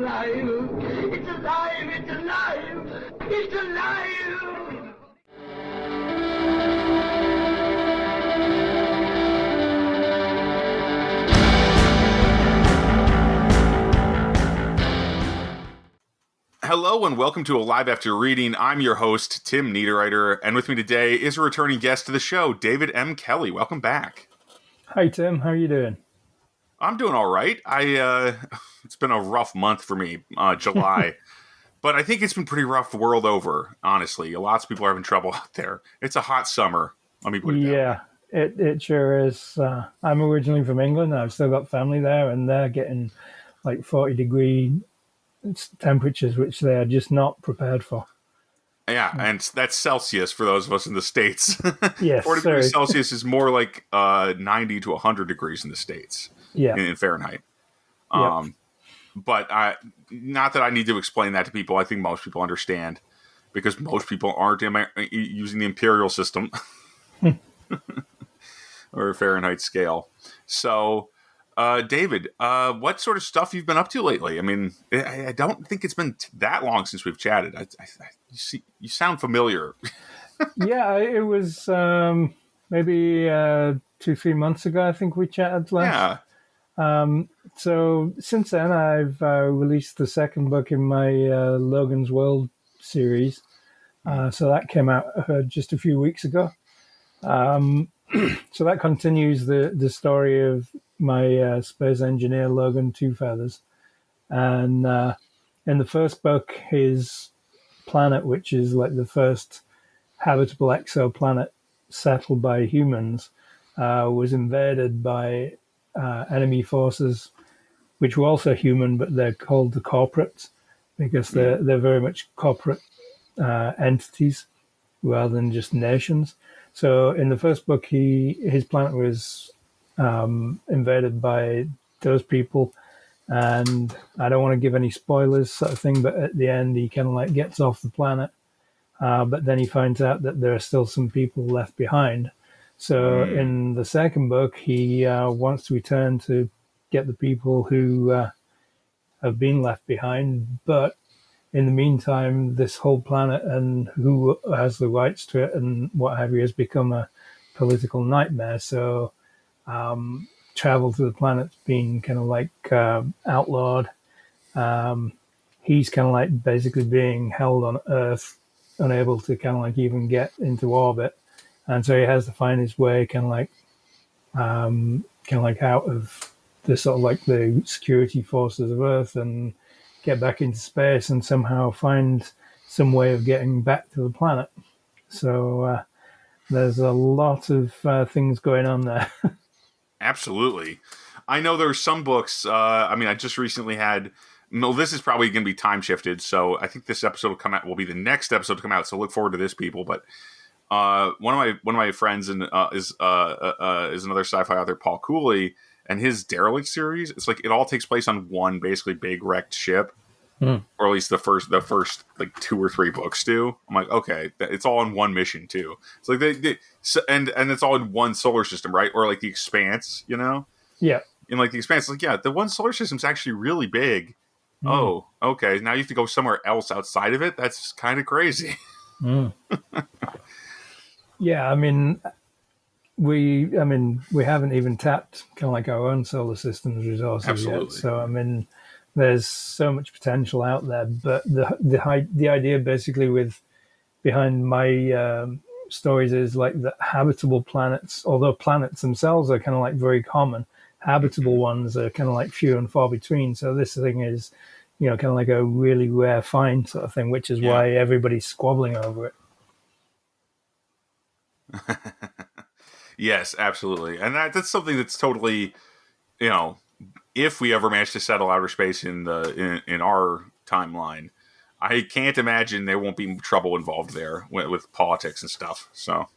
alive! It's alive! It's alive! It's alive! Hello and welcome to Alive After Reading. I'm your host, Tim Niederreiter, and with me today is a returning guest to the show, David M. Kelly. Welcome back. Hi, Tim. How are you doing? I'm doing all right. It's been a rough month for me, July, but I think it's been pretty rough the world over, honestly. Lots of people are having trouble out there. It's a hot summer. Let me put it that way. It sure is. I'm originally from England. I've still got family there, and they're getting like 40-degree temperatures, which they are just not prepared for. Yeah, and that's Celsius for those of us in the States. Yes, 40 degrees Celsius is more like 90 to 100 degrees in the States. Yeah. In Fahrenheit. Yep. But not that I need to explain that to people. I think most people understand because most people aren't using the imperial system or a Fahrenheit scale. So, David, what sort of stuff you've been up to lately? I mean, I don't think it's been that long since we've chatted. You sound familiar. Yeah, it was maybe 2-3 months ago. I think we chatted last. Yeah. So since then, I've released the second book in my Logan's World series. So that came out just a few weeks ago. So that continues the story of my space engineer, Logan Two Feathers. And in the first book, his planet, which is like the first habitable exoplanet settled by humans, was invaded by enemy forces, which were also human, but they're called the corporates because they're very much corporate entities rather than just nations. So in the first book, his planet was invaded by those people, and I don't want to give any spoilers sort of thing, but at the end he kind of like gets off the planet, but then he finds out that there are still some people left behind. So in the second book, he wants to return to get the people who have been left behind. But in the meantime, this whole planet and who has the rights to it and what have you has become a political nightmare. So travel to the planet's been kind of like outlawed. He's kind of like basically being held on Earth, unable to kind of like even get into orbit. And so he has to find his way kind of like out of the sort of like the security forces of Earth and get back into space and somehow find some way of getting back to the planet. So there's a lot of things going on there. Absolutely. I know there are some books, I just recently had, this is probably going to be time shifted, so I think this episode will be the next episode to come out, so look forward to this, people, but one of my friends is another sci-fi author, Paul Cooley, and his Derelict series. It's like it all takes place on one basically big wrecked ship, or at least the first like 2 or 3 books do. I'm like, okay, it's all in one mission too. It's like and it's all in one solar system, right? Or like the Expanse, you know? Yeah. In like the Expanse, like the one solar system's actually really big. Oh, okay. Now you have to go somewhere else outside of it. That's kind of crazy. Yeah, we haven't even tapped kind of like our own solar system's resources Absolutely. yet. So there's so much potential out there. But the idea basically behind my stories is like that habitable planets, although planets themselves are kind of like very common, habitable ones are kind of like few and far between. So this thing is, kind of like a really rare find sort of thing, which is why everybody's squabbling over it. Yes, absolutely. And that's something that's totally, if we ever manage to settle outer space in our timeline, I can't imagine there won't be trouble involved there with politics and stuff. So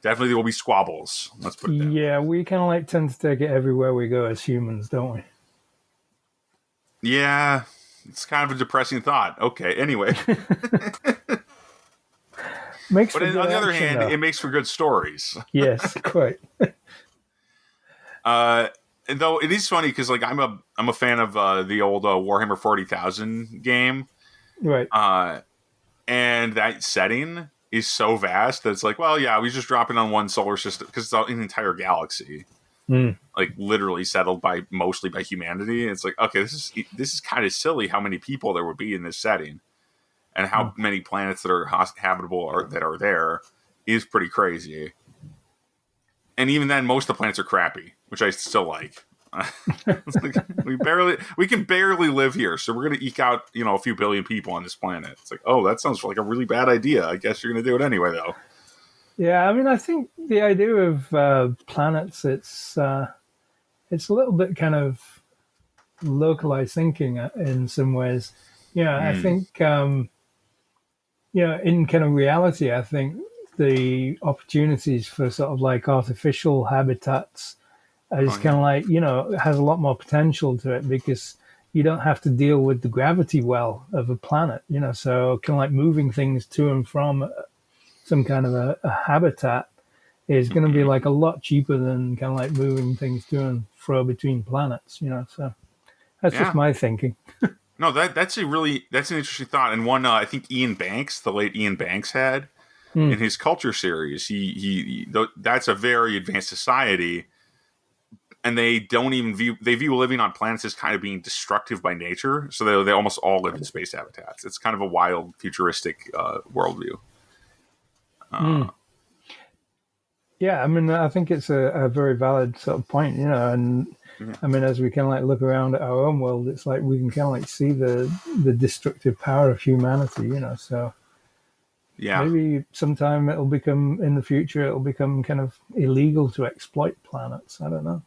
definitely there will be squabbles. Let's put it that way. Yeah, we kind of like tend to take it everywhere we go as humans, don't we? Yeah, it's kind of a depressing thought. Okay, anyway. But on the other hand, it makes for good stories. Yes, quite. And though it is funny because like I'm a fan of the old Warhammer 40,000 game, Right. and that setting is so vast that it's like, well, yeah, we just drop it on one solar system because it's an entire galaxy, like literally settled mostly by humanity. It's like, okay, this is kind of silly how many people there would be in this setting, and how many planets that are habitable that are there is pretty crazy. And even then, most of the planets are crappy, which I still like. It's like, we can barely live here, so we're gonna eke out a few billion people on this planet. It's like, oh, that sounds like a really bad idea. I guess you're gonna do it anyway, though. Yeah, I mean, I think the idea of planets, it's a little bit kind of localized thinking in some ways. I think in kind of reality, I think the opportunities for sort of like artificial habitats is kind of like, has a lot more potential to it because you don't have to deal with the gravity well of a planet, so kind of like moving things to and from some kind of a habitat is going to be like a lot cheaper than kind of like moving things to and fro between planets, so that's just my thinking. No, that's an interesting thought. And one, I think the late Ian Banks had in his Culture series, he that's a very advanced society, and they view living on planets as kind of being destructive by nature. So they almost all live in space habitats. It's kind of a wild, futuristic worldview. Yeah, I mean, I think it's a very valid sort of point, and I mean, as we kind of like look around at our own world, it's like we can kind of like see the destructive power of humanity, so maybe sometime in the future, it'll become kind of illegal to exploit planets. I don't know.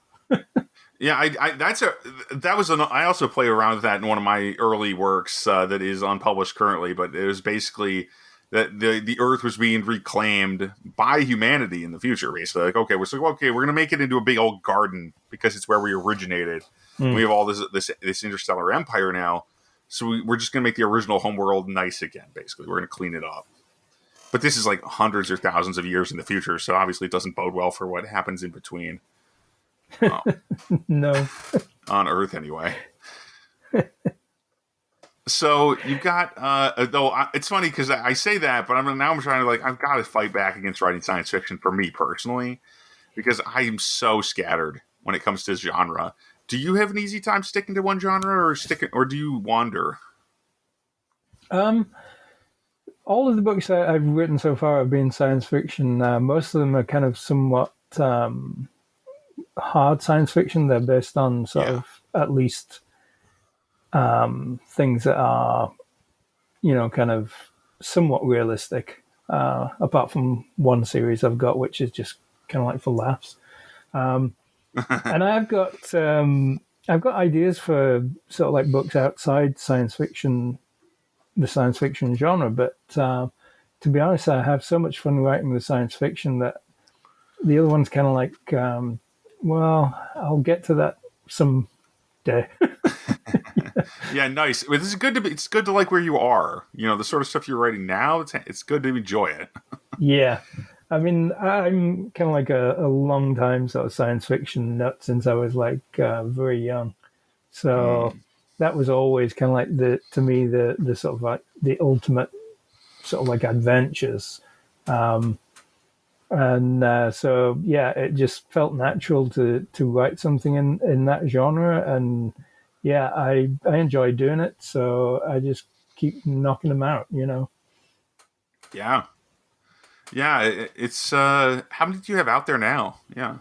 Yeah, I also play around with that in one of my early works that is unpublished currently, but it was basically that the Earth was being reclaimed by humanity in the future. Basically, like, we're going to make it into a big old garden because it's where we originated. We have all this interstellar empire now, so we're just going to make the original homeworld nice again. Basically, we're going to clean it up. But this is like hundreds or thousands of years in the future, so obviously it doesn't bode well for what happens in between. No. On Earth, anyway. So you've got, though it's funny because I say that, but I'm trying to I've got to fight back against writing science fiction for me personally, because I am so scattered when it comes to genre. Do you have an easy time sticking to one genre, or do you wander? All of the books I've written so far have been science fiction. Most of them are kind of somewhat hard science fiction. They're based on sort of at least things that are, kind of somewhat realistic. Apart from one series I've got, which is just kind of like for laughs. And I've got ideas for sort of like books outside science fiction, the science fiction genre. But to be honest, I have so much fun writing the science fiction that the other one's kind of like, I'll get to that someday. Yeah, nice. Well, this is good it's good to like where you are. The sort of stuff you're writing now. It's good to enjoy it. Yeah, I mean, I'm kind of like a long time sort of science fiction nut since I was like very young. So that was always kind of like the sort of like the ultimate sort of like adventures. So it just felt natural to write something in that genre, and I enjoy doing it, so I just keep knocking them out, Yeah. It's how many do you have out there now? Yeah.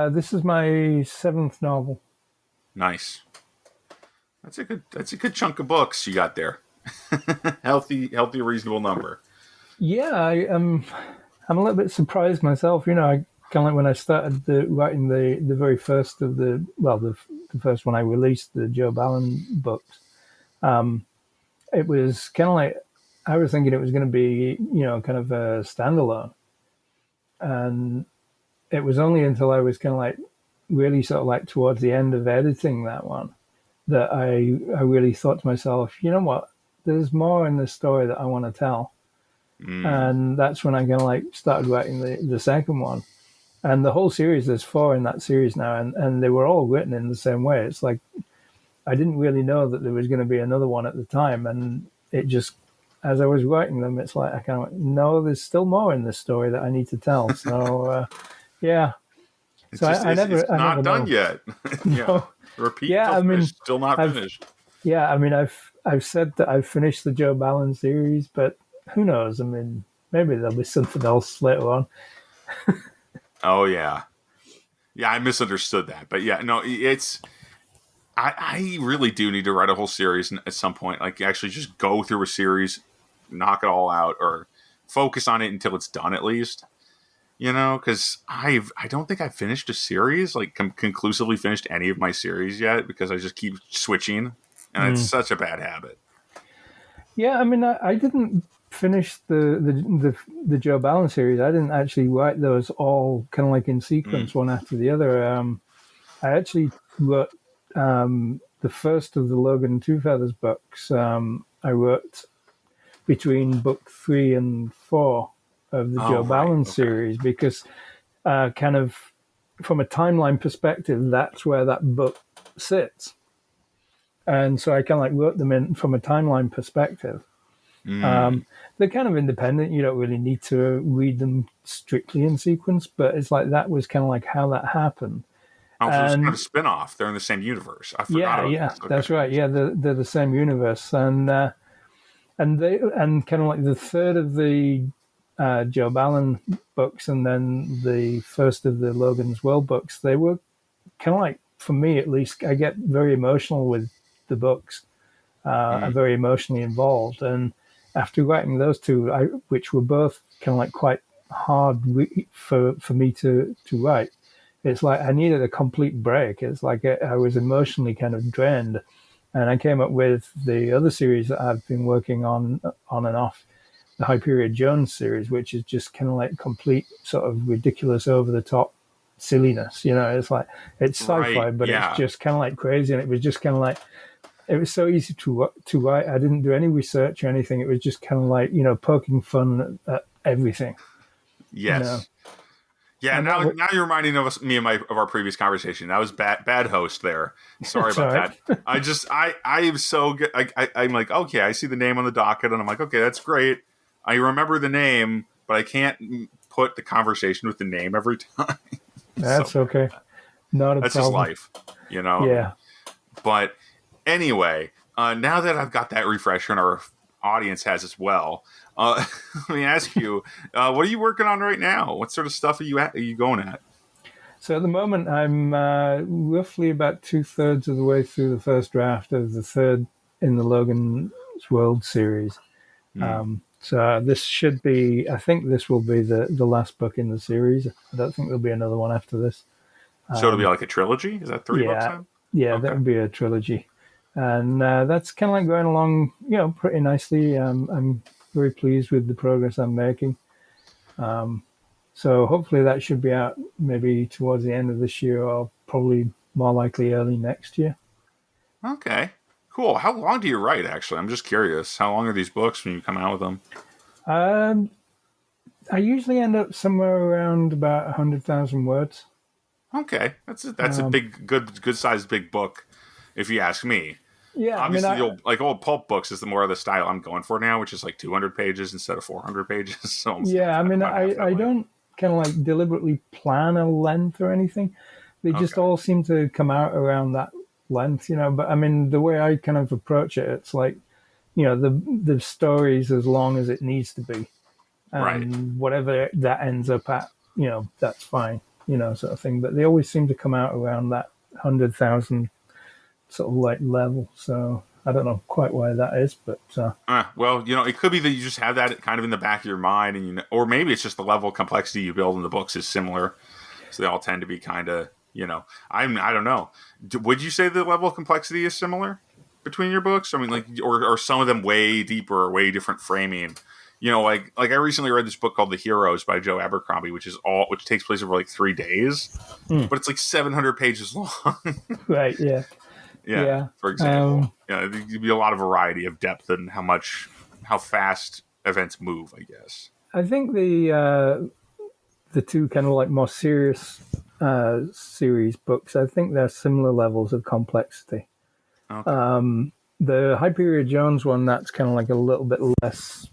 This is my 7th novel. Nice. That's a good chunk of books you got there. healthy, reasonable number. Yeah, I'm a little bit surprised myself. I kind of like when I started writing the very first of the first one I released, the Joe Ballon books. It was kind of like I was thinking it was going to be, kind of a standalone, and it was only until I was kind of like really sort of like towards the end of editing that one that I really thought to myself, you know what, there's more in this story that I want to tell. And that's when I kind of like started writing the second one. And the whole series, there's 4 in that series now, and they were all written in the same way. It's like I didn't really know that there was going to be another one at the time, and it just, as I was writing them, it's like I kind of went, no, there's still more in this story that I need to tell. So yeah, It's so just it's I not never done know. yet. Yeah, No, repeat yeah, until I mean, finished. Still not I've finished. yeah, I mean, I've said that I've finished the Joe Ballon series, but who knows? I mean, maybe there'll be something else later on. Oh yeah, yeah. I misunderstood that, but yeah, no, it's. I really do need to write a whole series at some point. Like actually, just go through a series, knock it all out, or focus on it until it's done at least. You know, because I don't think I've finished a series, like conclusively finished any of my series yet, because I just keep switching, and it's Mm. such a bad habit. Yeah, I mean, I didn't finish the Joe Ballon series. I didn't actually write those all kind of like in Mm. sequence, one after the other. I actually wrote the first of the Logan Two Feathers books. I wrote between book 3 and 4 of the Oh Joe right, Ballon okay. series because kind of from a timeline perspective, that's where that book sits. And so I kind of like wrote them in from a timeline perspective. Mm. They're kind of independent. You don't really need to read them strictly in sequence, but it's like that was kind of like how that happened. Oh, so it's kind of And a spin-off. They're in the same universe. I forgot yeah, about yeah, this. Okay. that's right. Yeah, they're the same universe, and they and kind of like the third of the Joe Ballon books, and then the first of the Logan's World books. They were kind of like, for me at least, I get very emotional with the books. I'm Mm. very emotionally involved, and after writing those two, which were both kind of like quite hard for me to write, it's like I needed a complete break. It's like I was emotionally kind of drained, and I came up with the other series that I've been working on and off, the Hyperion Jones series, which is just kind of like complete sort of ridiculous, over the top silliness. You know, it's like it's Right. sci-fi, but it's Yeah. just kind of like crazy, and it was just kind of like it was so easy to write. I didn't do any research or anything. It was just kind of like poking fun at everything. You know, Yes. Yeah. and Now you're reminding me of our previous conversation. That was bad host there. Sorry that's all about right. that. I am so good. I'm like, okay, I see the name on the docket, and I'm like, okay, that's great. I remember the name, but I can't put the conversation with the name every time. So That's okay. Not a that's just problem. life, you know. I mean, Yeah. but anyway, now that I've got that refresher and our audience has as well, let me ask you, what are you working on right now? What sort of stuff are you going at? So at the moment, I'm roughly about 2/3 of the way through the first draft of the third in the Logan's World series. Hmm. So this should be, I think this will be the last book in the series. I don't think there'll be another one after this. So it'll be like a trilogy? Is that 3 books Yeah, then? yeah, that Okay. would be a trilogy, and that's kind of like going along, pretty nicely. I'm very pleased with the progress I'm making. So hopefully that should be out maybe towards the end of this year, or probably more likely early next year. Okay. Cool. How long do you write, actually? I'm just curious. How long are these books when you come out with them? Um, I usually end up somewhere around about 100,000 words. Okay. That's a Um, good sized big book, if you ask me. yeah, I mean, Obviously, the old pulp books is the more of the style I'm going for now, which is like 200 pages instead of 400 pages. So almost yeah, I mean, about half that I way. don't kind of like deliberately plan a length or anything. They just Okay. all seem to come out around that length. But I mean, the way I kind of approach it, it's like, the story's as long as it needs to be, Right. and whatever that ends up at, that's fine, sort of thing. But they always seem to come out around that 100,000 sort of like level. So I don't know quite why that is, but Well, it could be that you just have that kind of in the back of your mind, and or maybe it's just the level of complexity you build in the books is similar, so they all tend to be kind of, I don't know. Would you say the level of complexity is similar between your books? I mean, like, or some of them way deeper, or way different framing. Like I recently read this book called The Heroes by Joe Abercrombie, which takes place over like 3 days, but it's like 700 pages long. right, yeah, Yeah, yeah. for example. Yeah, there'd be a lot of variety of depth and how fast events move, I guess. I think the two kind of like more serious series books, I think they're similar levels of complexity. Okay. The Hyperion Jones one, that's kind of like a little bit less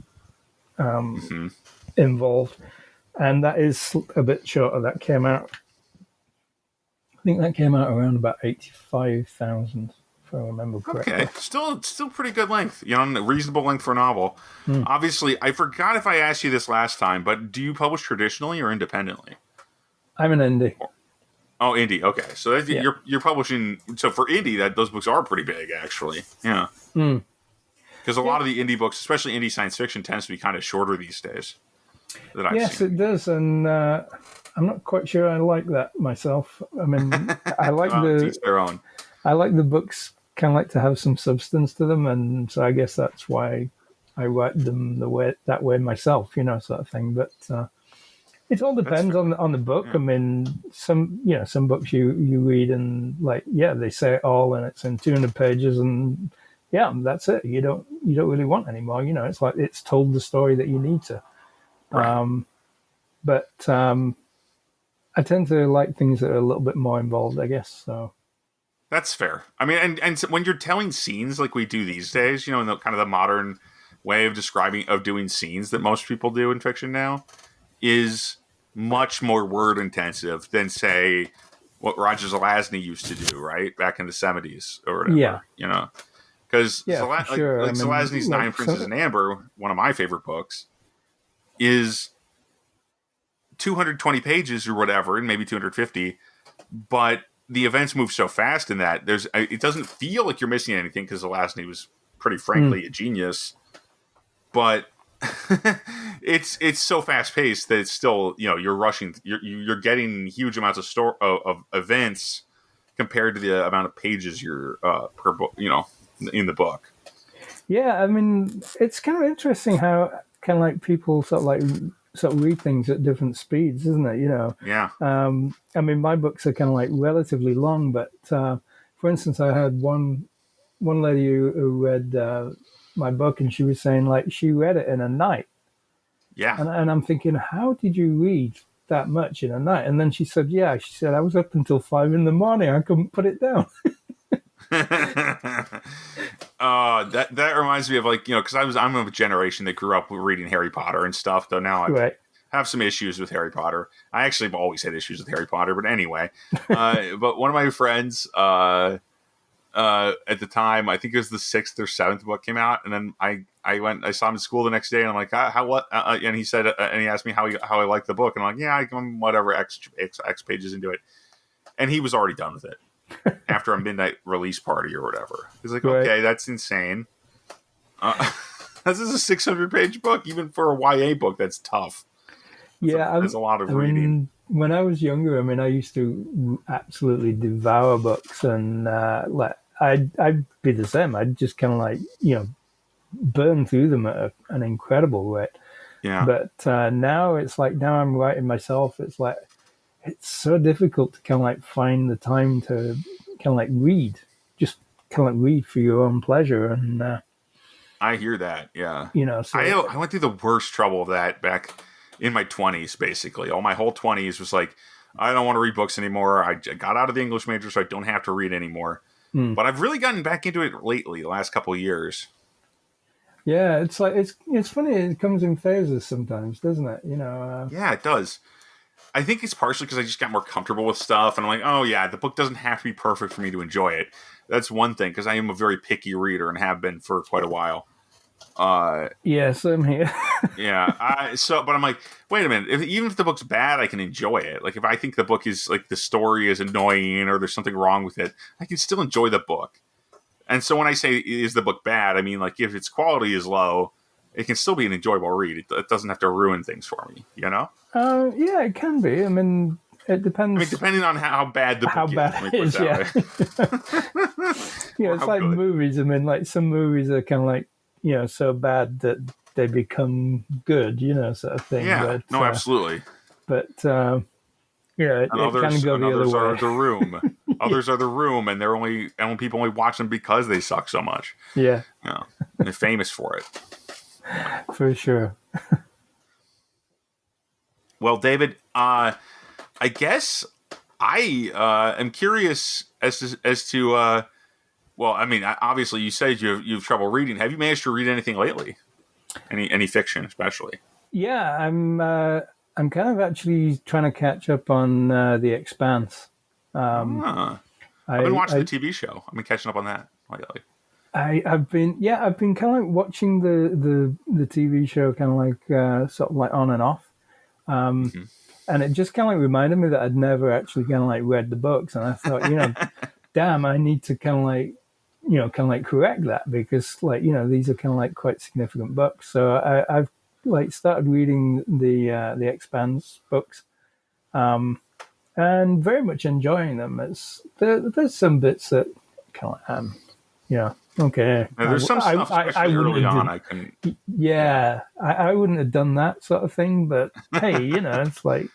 Mhm. involved, and that is a bit shorter. That came out, I think that came out around about 85,000, if I remember correctly. Okay, still pretty good length. You know, reasonable length for a novel. Obviously, I forgot if I asked you this last time, but do you publish traditionally or independently? I'm an indie. Oh, indie. Okay, so that's, Yeah. you're publishing. So for indie, that those books are pretty big, actually. Yeah, because a lot of the indie books, especially indie science fiction, tends to be kind of shorter these days. That I've Yes, seen. it does, and I'm not quite sure I like that myself. I mean, I like To each their own. the books kind of like to have some substance to them, and so I guess that's why I write them that way myself, sort of thing. But it all That's depends fair. on the book. Yeah. I mean, some books you read and like they say it all, and it's in 200 pages, and yeah, that's it. You don't really want any more. It's like it's told the story that you need to. Right. But I tend to like things that are a little bit more involved, I guess. So That's fair. I mean, and when you're telling scenes like we do these days, in the kind of the modern way of doing scenes that most people do in fiction now, is much more word intensive than say what Roger Zelazny used to do, right, back in the 70s or whatever. yeah, Because for sure. like Zelazny's Nine Princes and Amber, one of my favorite books, is 220 pages or whatever, and maybe 250, but the events move so fast in that it doesn't feel like you're missing anything because Zelazny was pretty frankly a genius, but it's so fast paced that it's still you're rushing, you're getting huge amounts of events compared to the amount of pages you're per book in the book. Yeah, I mean, it's kind of interesting how kind of like people sort of read things at different speeds, isn't it? Yeah. I mean, my books are kind of like relatively long, but for instance, I had one lady who read my book, and she was saying like she read it in a night, Yeah. and I'm thinking, how did you read that much in a night? And then she said, I was up until 5 a.m. I couldn't put it down. That reminds me of because I'm of a generation that grew up reading Harry Potter and stuff. Though now I Right. have some issues with Harry Potter. I actually have always had issues with Harry Potter, but anyway. But one of my friends at the time, I think it was the 6th or 7th book came out, and then I saw him in school the next day, and I'm like, how what? And he said, and he asked me how I liked the book, and I'm like, I'm whatever X pages into it, and he was already done with it. After a midnight release party or whatever. He's like, Right. okay, that's insane. This is a 600-page book. Even for a YA book, that's tough. That's a lot of reading. Mean, when I was younger, I mean, I used to absolutely devour books, and I'd be the same. I'd just kind of like burn through them at an incredible rate. Yeah. But now it's like I'm writing myself. It's like it's so difficult to kind of like find the time to kind of like read, just kind of like read for your own pleasure. And I hear that. Yeah. So I went through the worst trouble of that back in my 20s. Basically, all my whole 20s was like, I don't want to read books anymore. I got out of the English major, so I don't have to read anymore. But I've really gotten back into it lately, the last couple of years. Yeah, it's like it's funny. It comes in phases sometimes, doesn't it? Yeah, it does. I think it's partially because I just got more comfortable with stuff, and I'm like, oh yeah, the book doesn't have to be perfect for me to enjoy it. That's one thing, because I am a very picky reader and have been for quite a while. Yeah, same here. Yeah, but I'm like, wait a minute. Even if the book's bad, I can enjoy it. Like if I think the book is like the story is annoying or there's something wrong with it, I can still enjoy the book. And so when I say is the book bad, I mean like if its quality is low, it can still be an enjoyable read. It doesn't have to ruin things for me, Yeah, it can be. I mean, it depends. I mean, depending on how bad the book is. Yeah. It's like good. Movies. I mean, like some movies are kind of like, so bad that they become good, sort of thing. Yeah, but, absolutely. But, it can go the other way. Are The Room. Others are The Room, and people only watch them because they suck so much. Yeah. They're famous for it. For sure. Well, David, I guess I am curious as to well, I mean, obviously you said you have trouble reading. Have you managed to read anything lately? Any fiction, especially? Yeah, I'm kind of actually trying to catch up on The Expanse. I've been watching the TV show. I've been catching up on that lately. I've been kind of like watching the TV show kind of like sort of like on and off. And it just kind of like reminded me that I'd never actually kind of like read the books, and I thought, damn, I need to kind of like, kind of like correct that, because like, these are kind of like quite significant books. So I've like started reading the Expanse books, and very much enjoying them. There's some bits that kind of okay. Now, there's some stuff, especially early on, I couldn't. Yeah, I wouldn't have done that sort of thing, but hey, it's like,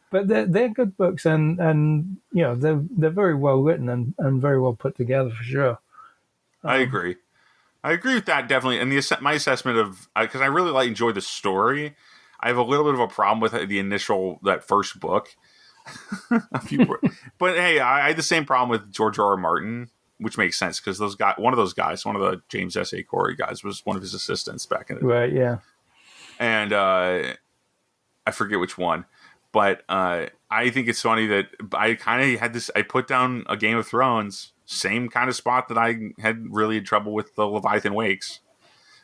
but they're good books, and they're very well written and very well put together for sure. I agree with that, definitely. And my assessment of, because I really enjoyed the story, I have a little bit of a problem with that first book. But hey, I had the same problem with George R. R. Martin, which makes sense because one of the James S.A. Corey guys was one of his assistants back in the day. Right, yeah. And I forget which one, but I think it's funny that I kind of had this. I put down a Game of Thrones, same kind of spot that I had really trouble with the Leviathan Wakes,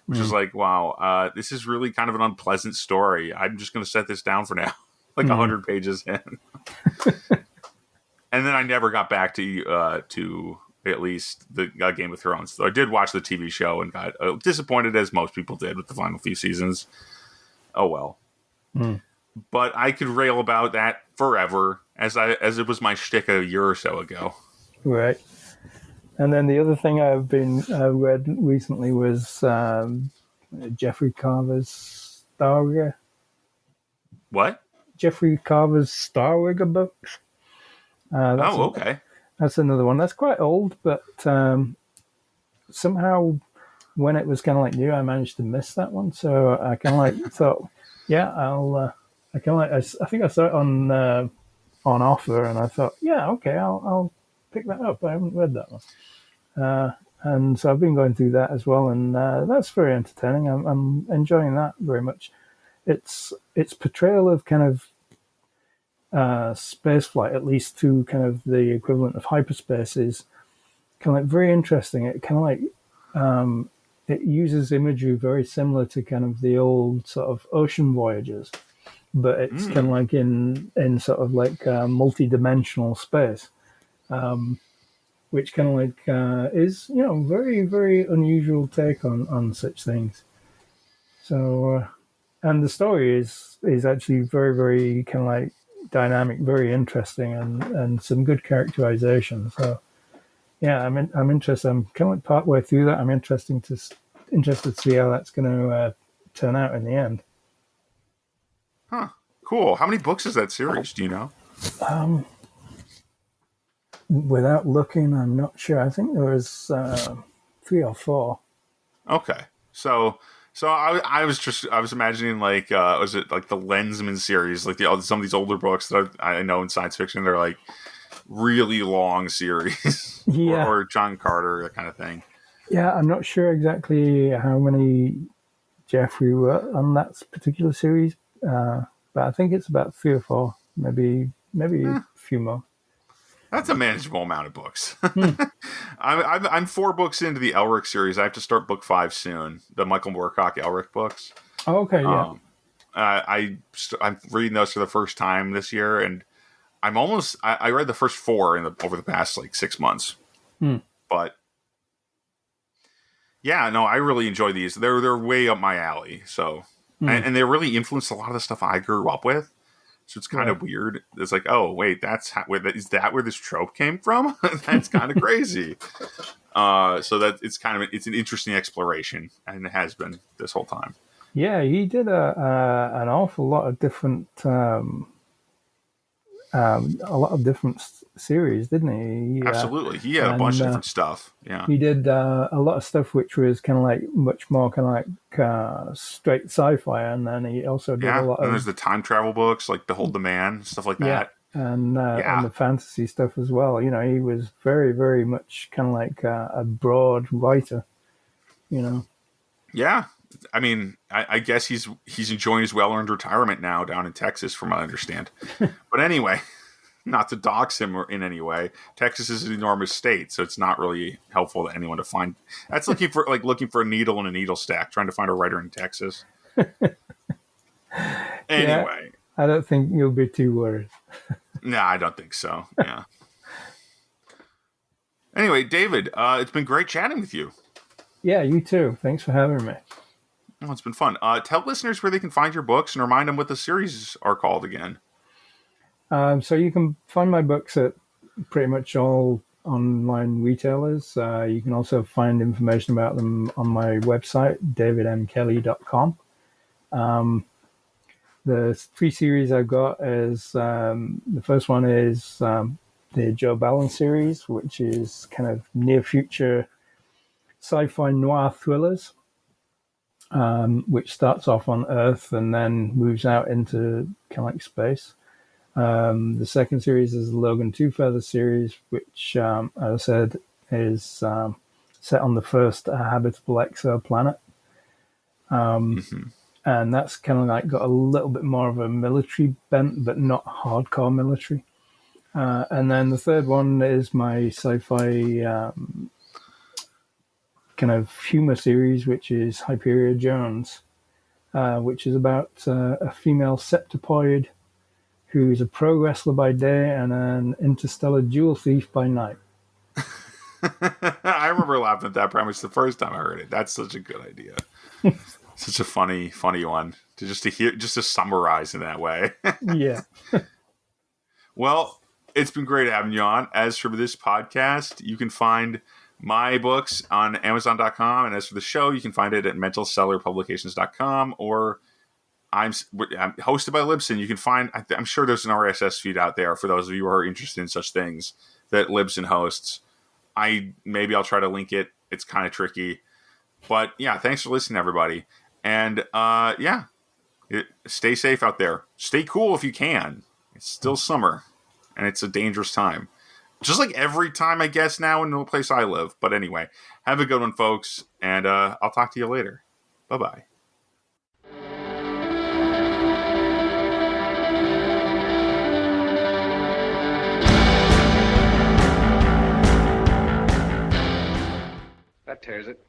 which is like, wow, this is really kind of an unpleasant story. I'm just going to set this down for now, like 100 pages in. And then I never got back to at least the Game of Thrones. So I did watch the TV show and got disappointed, as most people did, with the final few seasons. Oh well. But I could rail about that forever, as it was my shtick a year or so ago. Right. And then the other thing I read recently was Jeffrey Carver's Starrigger. What? Jeffrey Carver's Starrigger books. Okay. That's another one. That's quite old, but somehow when it was kind of like new, I managed to miss that one. So I kind of like thought, yeah, I think I saw it on offer, and I thought, yeah, okay, I'll pick that up. I haven't read that one, and so I've been going through that as well, and that's very entertaining. I'm enjoying that very much. Its portrayal of kind of space flight, at least through kind of the equivalent of hyperspace, is kind of like very interesting. It kind of like it uses imagery very similar to kind of the old sort of ocean voyages, but it's kind of like in sort of like multi-dimensional space, which kind of like is very, very unusual take on such things. So and the story is actually very, very kind of like dynamic, very interesting, and some good characterization. So yeah, I'm interested. I'm kind of like partway through that. I'm interested to see how that's going to turn out in the end. Huh. Cool. How many books is that series? Do you know? Without looking, I'm not sure. I think there was 3 or 4. Okay. So I was imagining like was it like the Lensman series, like some of these older books that I know in science fiction, they're like really long series. Yeah. or John Carter, that kind of thing. Yeah, I'm not sure exactly how many Jeffrey wrote on that particular series, but I think it's about 3 or 4, maybe a few more. That's a manageable amount of books. I'm 4 books into the Elric series. I have to start book 5 soon. The Michael Moorcock Elric books. Oh, okay, yeah. I'm reading those for the first time this year, and I read the first 4 over the past like 6 months. But yeah, no, I really enjoy these. They're way up my alley. So and they really influenced a lot of the stuff I grew up with. So it's kind of weird. It's like, oh wait, is that where this trope came from? That's kind of crazy. So that it's an interesting exploration, and it has been this whole time. Yeah, he did an awful lot of different a lot of different series, didn't he? Absolutely. He had a bunch of different stuff. Yeah. He did a lot of stuff which was kind of like much more kind of like straight sci-fi, and then he also did a lot and of... there's the time travel books, like Behold the Man, stuff like that. And the fantasy stuff as well. You know, he was very, very much kind of like a broad writer, you know. Yeah. I mean, I guess he's enjoying his well-earned retirement now down in Texas, from what I understand. But anyway, not to dox him or in any way, Texas is an enormous state, so it's not really helpful to anyone to find. That's looking for a needle in a needle stack, trying to find a writer in Texas. Anyway. I don't think you'll be too worried. No, I don't think so. Yeah. Anyway, David, it's been great chatting with you. Yeah, you too. Thanks for having me. Oh, it's been fun. Tell listeners where they can find your books and remind them what the series are called again. So you can find my books at pretty much all online retailers. You can also find information about them on my website, davidmkelly.com. The 3 series I've got is, the first one is the Joe Ballon series, which is kind of near-future sci-fi noir thrillers, which starts off on Earth and then moves out into kind of like space. The second series is the Logan Two Feathers series, which, as I said, is set on the first habitable exoplanet. And that's kind of like got a little bit more of a military bent, but not hardcore military. And then the third one is my sci-fi kind of humor series, which is Hyperia Jones, which is about a female septopoid who's a pro wrestler by day and an interstellar jewel thief by night. I remember laughing at that premise the first time I heard it. That's such a good idea. Such a funny one to summarize in that way. Yeah. Well, it's been great having you on. As for this podcast, you can find my books on Amazon.com, and as for the show, you can find it at mentalcellarpublications.com, or I'm hosted by Libsyn. You can find, I'm sure there's an RSS feed out there for those of you who are interested in such things that Libsyn hosts. Maybe I'll try to link it. It's kind of tricky. But yeah, thanks for listening, everybody. And stay safe out there. Stay cool if you can. It's still summer, and it's a dangerous time. Just like every time, I guess, now in the place I live. But anyway, have a good one, folks. And I'll talk to you later. Bye-bye. That tears it.